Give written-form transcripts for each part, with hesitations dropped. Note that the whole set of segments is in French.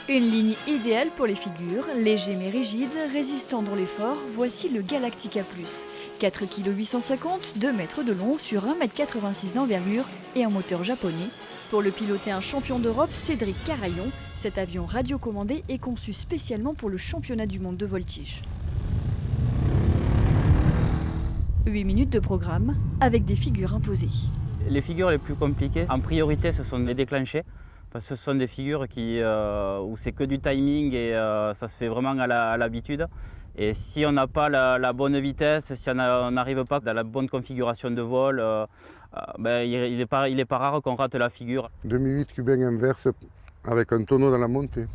Une ligne idéale pour les figures, léger mais rigide, résistant dans l'effort, voici le Galactica Plus. 4,850 kg, 2 mètres de long sur 1,86 m d'envergure et un moteur japonais. Pour le piloter un champion d'Europe, Cédric Carayon, cet avion radiocommandé est conçu spécialement pour le championnat du monde de voltige. 8 minutes de programme avec des figures imposées. Les figures les plus compliquées, en priorité, ce sont les déclenchés. Parce que ce sont des figures où c'est que du timing et ça se fait vraiment à l'habitude. Et si on n'a pas la bonne vitesse, si on n'arrive pas dans la bonne configuration de vol, il n'est pas rare qu'on rate la figure. Demi-8 cubain inverse avec un tonneau dans la montée.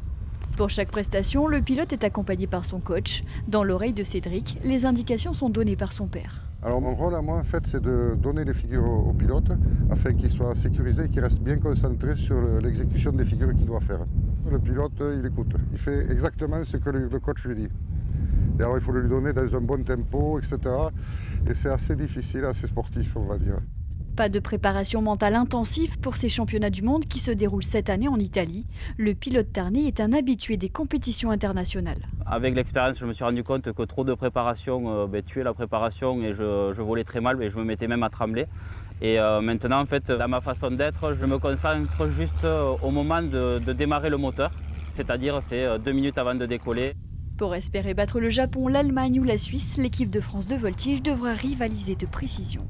Pour chaque prestation, le pilote est accompagné par son coach. Dans l'oreille de Cédric, les indications sont données par son père. Alors mon rôle à moi, en fait, c'est de donner les figures au pilote afin qu'il soit sécurisé et qu'il reste bien concentré sur l'exécution des figures qu'il doit faire. Le pilote, il écoute. Il fait exactement ce que le coach lui dit. Et alors il faut lui donner dans un bon tempo, etc. Et c'est assez difficile, assez sportif, on va dire. Pas de préparation mentale intensive pour ces championnats du monde qui se déroulent cette année en Italie. Le pilote Tarné est un habitué des compétitions internationales. Avec l'expérience, je me suis rendu compte que trop de préparation tuait la préparation et je volais très mal et je me mettais même à trembler. Et maintenant, en fait, dans ma façon d'être, je me concentre juste au moment de démarrer le moteur, c'est-à-dire c'est 2 minutes avant de décoller. Pour espérer battre le Japon, l'Allemagne ou la Suisse, l'équipe de France de voltige devra rivaliser de précision.